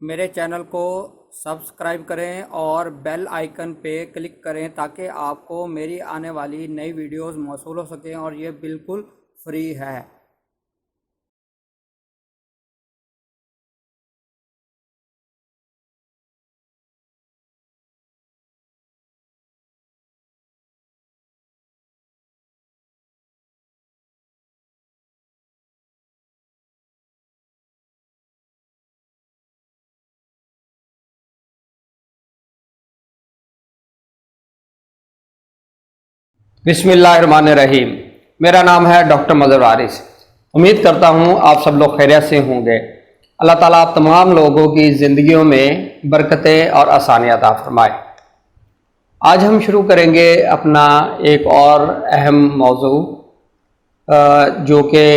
मेरे चैनल को सब्सक्राइब करें और बेल आइकन पे क्लिक करें ताकि आपको मेरी आने वाली नई वीडियोस मौसूल हो सकें और ये बिल्कुल फ्री है। बिस्मिल्लाहिर्रहमानिर्रहीम। मेरा नाम है डॉक्टर मज़हर वारिस। उम्मीद करता हूँ आप सब लोग खैरियत से होंगे। अल्लाह ताला आप तमाम लोगों की ज़िंदगियों में बरकतें और आसानियाँ अता फरमाए। आज हम शुरू करेंगे अपना एक और अहम मौजू जो कि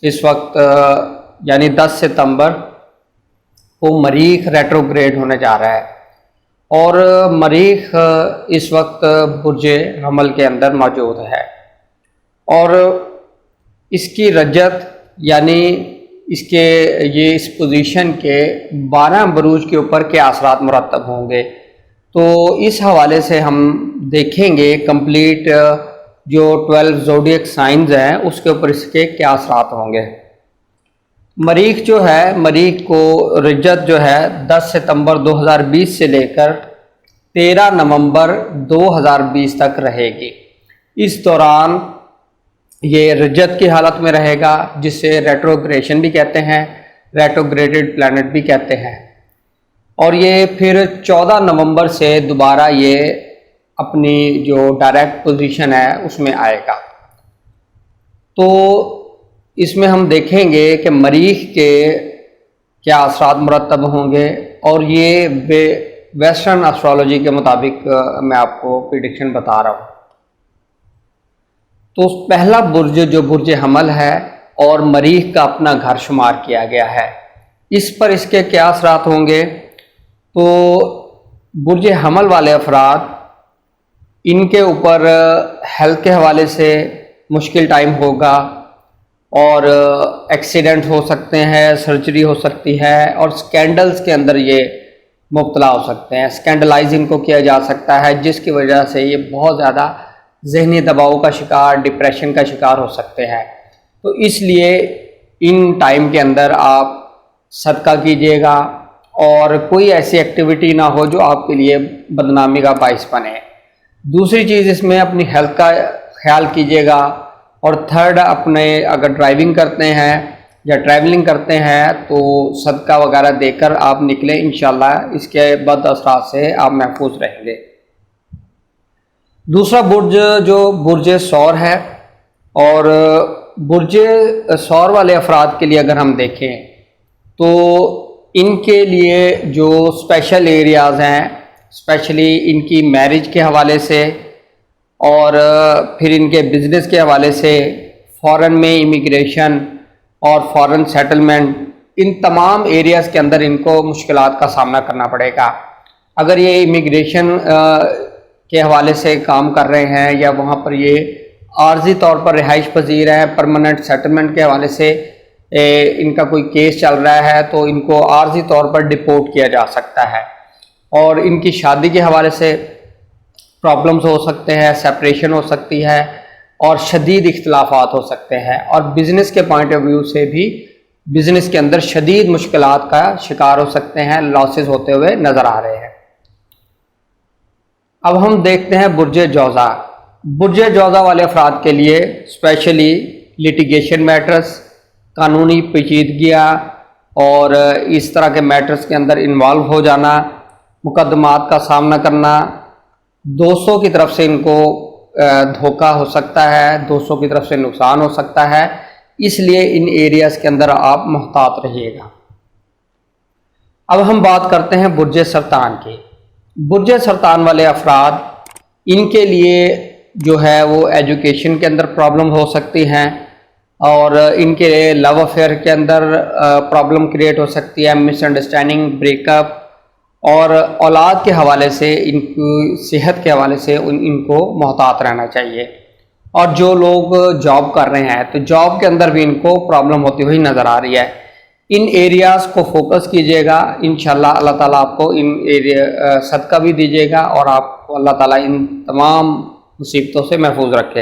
इस वक्त यानी 10 सितंबर को मरीख रेट्रोग्रेड होने जा रहा है और मरीख इस वक्त बुर्ज हमल के अंदर मौजूद है और इसकी रजत यानी इसके इस पोजीशन के 12 बुरूज के ऊपर क्या असरात मुरतब होंगे, तो इस हवाले से हम देखेंगे कंप्लीट जो 12 ज़ोडिएक साइंस हैं उसके ऊपर इसके क्या असरात होंगे। मरीख जो है, मरीख को रजत जो है 10 सितंबर 2020 से लेकर 13 नवंबर 2020 तक रहेगी। इस दौरान ये रजत की हालत में रहेगा, जिसे रेट्रोग्रेशन भी कहते हैं, रेट्रोग्रेडेड प्लैनेट भी कहते हैं। और ये फिर 14 नवंबर से दोबारा ये अपनी जो डायरेक्ट पोजीशन है उसमें आएगा। तो इसमें हम देखेंगे कि मरीख के क्या असरात मुरतब होंगे और ये वेस्टर्न एस्ट्रोलॉजी के मुताबिक मैं आपको प्रिडिक्शन बता रहा हूँ। तो पहला बुर्ज जो बुर्ज हमल है और मरीख का अपना घर शुमार किया गया है, इस पर इसके क्या असरात होंगे। तो बुर्ज हमल वाले अफराद, इनके ऊपर हेल्थ के हवाले से मुश्किल टाइम होगा और एक्सीडेंट हो सकते हैं, सर्जरी हो सकती है और स्कैंडल्स के अंदर ये मुब्तला हो सकते हैं। स्कैंडलाइज इनको किया जा सकता है, जिसकी वजह से ये बहुत ज़्यादा जहनी दबाव का शिकार, डिप्रेशन का शिकार हो सकते हैं। तो इसलिए इन टाइम के अंदर आप सदका कीजिएगा और कोई ऐसी एक्टिविटी ना हो जो आपके लिए बदनामी का बाइस बने। दूसरी चीज़, इसमें अपनी हेल्थ का ख्याल कीजिएगा। और थर्ड, अपने अगर ड्राइविंग करते हैं या ट्रैवलिंग करते हैं तो सदका वगैरह देकर आप निकलें, इंशाल्लाह इसके बद असरात से आप महफूज रहेंगे। दूसरा बुर्ज जो बुर्ज सौर है, और बुर्ज सौर वाले अफराद के लिए अगर हम देखें तो इनके लिए जो स्पेशल एरियाज़ हैं, स्पेशली इनकी मैरिज के हवाले से और फिर इनके बिज़नेस के हवाले से, फ़ॉरेन में इमिग्रेशन और फ़ॉरेन सेटलमेंट, इन तमाम एरियाज़ के अंदर इनको मुश्किलात का सामना करना पड़ेगा। अगर ये इमिग्रेशन के हवाले से काम कर रहे हैं या वहाँ पर ये आर्जी तौर पर रिहाइश पजीर हैं, परमानेंट सेटलमेंट के हवाले से इनका कोई केस चल रहा है तो इनको आर्जी तौर पर डिपोर्ट किया जा सकता है। और इनकी शादी के हवाले से प्रॉब्लम्स हो सकते हैं, सेपरेशन हो सकती है और शदीद इख्तिलाफात हो सकते हैं। और बिज़नेस के पॉइंट ऑफ व्यू से भी बिज़नेस के अंदर शदीद मुश्किलात का शिकार हो सकते हैं, लॉसेस होते हुए नज़र आ रहे हैं। अब हम देखते हैं बुर्ज जौज़ा। बुर्ज जौज़ा वाले अफराद के लिए स्पेशली लिटिगेशन मैटर्स, कानूनी पेचीदगियाँ और इस तरह के मैटर्स के अंदर इन्वॉल्व हो जाना, मुकदमात का सामना करना, दोस्तों की तरफ से इनको धोखा हो सकता है, दोस्तों की तरफ से नुकसान हो सकता है, इसलिए इन एरियाज़ के अंदर आप मुहतात रहिएगा। अब हम बात करते हैं बुर्ज सरतान की। बुर्ज सरतान वाले अफराद, इनके लिए जो है वो एजुकेशन के अंदर प्रॉब्लम हो सकती हैं और इनके लव अफेयर के अंदर प्रॉब्लम क्रिएट हो सकती है, मिसअंडरस्टैंडिंग, ब्रेकअप और औलाद के हवाले से, इनकी सेहत के हवाले से इनको मोहतात रहना चाहिए। और जो लोग जॉब कर रहे हैं तो जॉब के अंदर भी इनको प्रॉब्लम होती हुई नज़र आ रही है। इन एरियाज़ को फोकस कीजिएगा। इंशाल्लाह अल्लाह ताला आपको इन एरिया सदका भी दीजिएगा और आपको अल्लाह ताला इन तमाम मुसीबतों से महफूज रखे।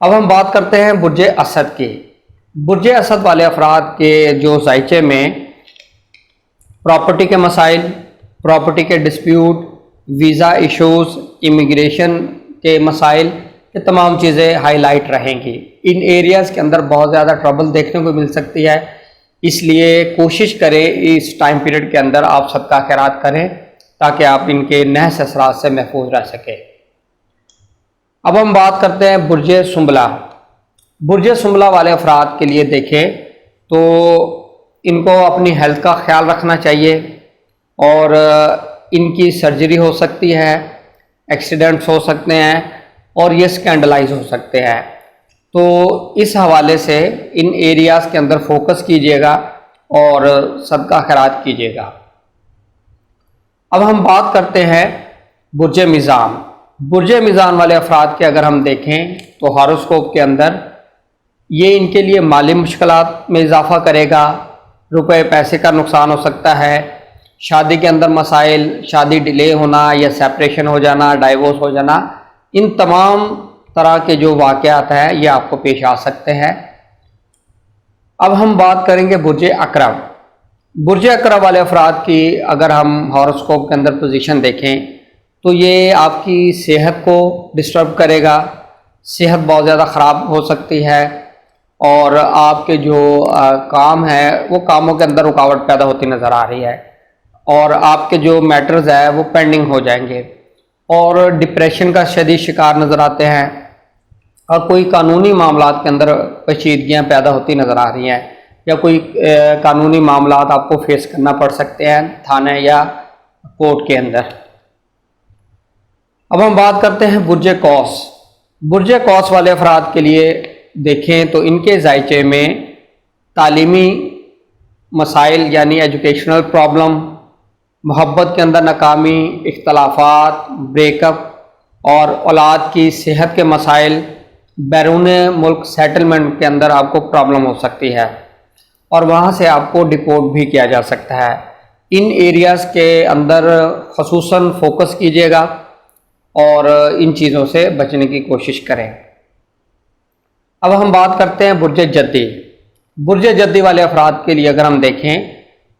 अब हम बात करते हैं बुर्ज असद की। बुर्ज असद वाले अफराद के जो जायचे में प्रॉपर्टी के मसाइल, प्रॉपर्टी के डिस्प्यूट, वीज़ा इशूज़, इमिग्रेशन के मसाइल, ये तमाम चीज़ें हाईलाइट रहेंगी। इन एरियाज़ के अंदर बहुत ज़्यादा ट्रबल देखने को मिल सकती है, इसलिए कोशिश करें इस टाइम पीरियड के अंदर आप सदका खैरात करें ताकि आप इनके नहस असरात से महफूज रह सकें। अब हम बात करते हैं बुर्ज सुंबला। बुर्ज सुंबला वाले अफराद के लिए देखें तो इनको अपनी हेल्थ का ख्याल रखना चाहिए और इनकी सर्जरी हो सकती है, एक्सीडेंट्स हो सकते हैं और ये स्कैंडलाइज हो सकते हैं। तो इस हवाले से इन एरियाज़ के अंदर फोकस कीजिएगा और सदका खैरात कीजिएगा। अब हम बात करते हैं बुर्ज मिज़ान। बुर्ज मिज़ान वाले अफराद के अगर हम देखें तो हॉरोस्कोप के अंदर ये इनके लिए माली मुश्किलात में इजाफा करेगा, रुपए पैसे का नुकसान हो सकता है, शादी के अंदर मसाइल, शादी डिले होना या सेपरेशन हो जाना, डाइवोर्स हो जाना, इन तमाम तरह के जो वाक़यात हैं ये आपको पेश आ सकते हैं। अब हम बात करेंगे बुर्ज अकरब। बुर्ज अकरब वाले अफराद की अगर हम हॉरोस्कोप के अंदर पोजीशन देखें तो ये आपकी सेहत को डिस्टर्ब करेगा, सेहत बहुत ज़्यादा ख़राब हो सकती है और आपके जो काम है वो कामों के अंदर रुकावट पैदा होती नज़र आ रही है और आपके जो मैटर्स है वो पेंडिंग हो जाएंगे और डिप्रेशन का शदीद शिकार नज़र आते हैं और कोई कानूनी मामलात के अंदर पेचीदगियाँ पैदा होती नज़र आ रही हैं या कोई कानूनी मामलात आपको फेस करना पड़ सकते हैं थाने या कोर्ट के अंदर। अब हम बात करते हैं बुर्ज कौस। बुर्ज कौस वाले अफराद के लिए देखें तो इनके जायचे में तालीमी मसाइल यानी एजुकेशनल प्रॉब्लम, मोहब्बत के अंदर नाकामी, इख्तलाफात, ब्रेकअप और औलाद की सेहत के मसाइल, बैरून मुल्क सेटलमेंट के अंदर आपको प्रॉब्लम हो सकती है और वहाँ से आपको डिपोर्ट भी किया जा सकता है। इन एरियाज़ के अंदर ख़ुसूसन फोकस कीजिएगा और इन चीज़ों से बचने की कोशिश करें। अब हम बात करते हैं बुर्ज जद्दी। बुर्ज जद्दी वाले अफराद के लिए अगर हम देखें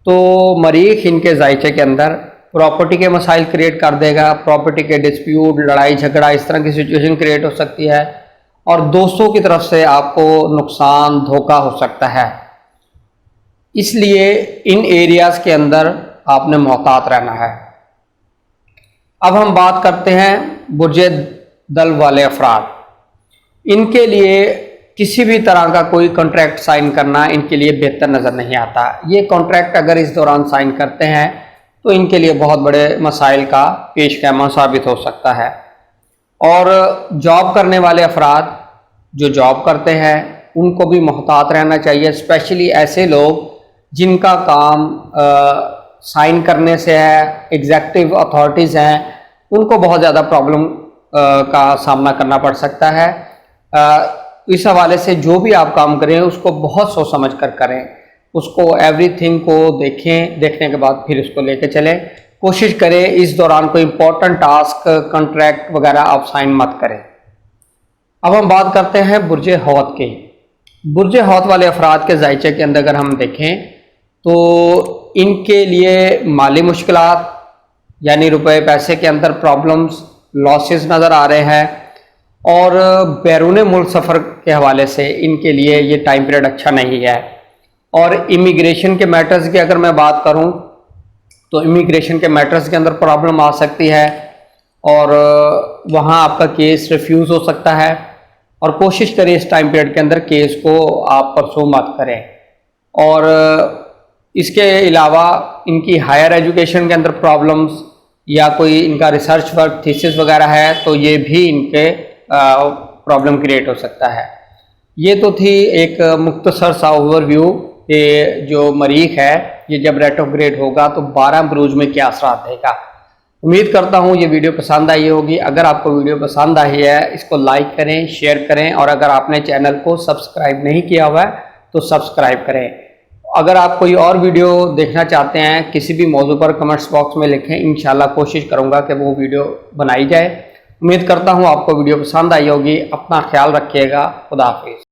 तो मरीख इनके जायचे के अंदर प्रॉपर्टी के मसाइल क्रिएट कर देगा, प्रॉपर्टी के डिस्प्यूट, लड़ाई झगड़ा, इस तरह की सिचुएशन क्रिएट हो सकती है और दोस्तों की तरफ से आपको नुकसान, धोखा हो सकता है। इसलिए इन एरियाज़ के अंदर आपने मोहतात रहना है। अब हम बात करते हैं बुर्ज दल वाले अफराद। इनके लिए किसी भी तरह का कोई कॉन्ट्रैक्ट साइन करना इनके लिए बेहतर नज़र नहीं आता। ये कॉन्ट्रैक्ट अगर इस दौरान साइन करते हैं तो इनके लिए बहुत बड़े मसाइल का पेश ख़ैमा साबित हो सकता है। और जॉब करने वाले अफराद जो जॉब करते हैं उनको भी मोहतात रहना चाहिए, स्पेशली ऐसे लोग जिनका काम साइन करने से है, एग्जेक्टिव अथॉरिटीज़ हैं, उनको बहुत ज़्यादा प्रॉब्लम का सामना करना पड़ सकता है। इस हवाले से जो भी आप काम करें उसको बहुत सोच समझ कर करें, उसको एवरीथिंग को देखें, देखने के बाद फिर उसको लेके चलें। कोशिश करें इस दौरान कोई इंपॉर्टेंट टास्क, कॉन्ट्रैक्ट वगैरह आप साइन मत करें। अब हम बात करते हैं बुर्ज हौत की। बुर्ज हौत वाले अफराद के जायचे के अंदर अगर हम देखें तो इनके लिए माली मुश्किलात यानी रुपए पैसे के अंदर प्रॉब्लम्स, लॉसेस नज़र आ रहे हैं और बैरून मुल्क सफ़र के हवाले से इनके लिए ये टाइम पीरियड अच्छा नहीं है। और इमिग्रेशन के मैटर्स की अगर मैं बात करूं तो इमिग्रेशन के मैटर्स के अंदर प्रॉब्लम आ सकती है और वहां आपका केस रिफ्यूज़ हो सकता है और कोशिश करें इस टाइम पीरियड के अंदर केस को आप परसू मत करें। और इसके अलावा इनकी हायर एजुकेशन के अंदर प्रॉब्लम्स या कोई इनका रिसर्च वर्क, थीसिस वगैरह है तो ये भी इनके प्रॉब्लम क्रिएट हो सकता है। ये तो थी एक मुख्तसर सा ओवरव्यू कि जो मरीख है ये जब रेट्रोग्रेड होगा तो 12 बुरूज में क्या असरात देगा। उम्मीद करता हूँ ये वीडियो पसंद आई होगी। अगर आपको वीडियो पसंद आई है इसको लाइक करें, शेयर करें और अगर आपने चैनल को सब्सक्राइब नहीं किया हुआ है तो सब्सक्राइब करें। अगर आप कोई और वीडियो देखना चाहते हैं किसी भी मौजू पर, कमेंट्स बॉक्स में लिखें, इंशाल्लाह कोशिश करूँगा कि वो वीडियो बनाई जाए। उम्मीद करता हूँ आपको वीडियो पसंद आई होगी। अपना ख्याल रखिएगा। खुदा हाफिज़।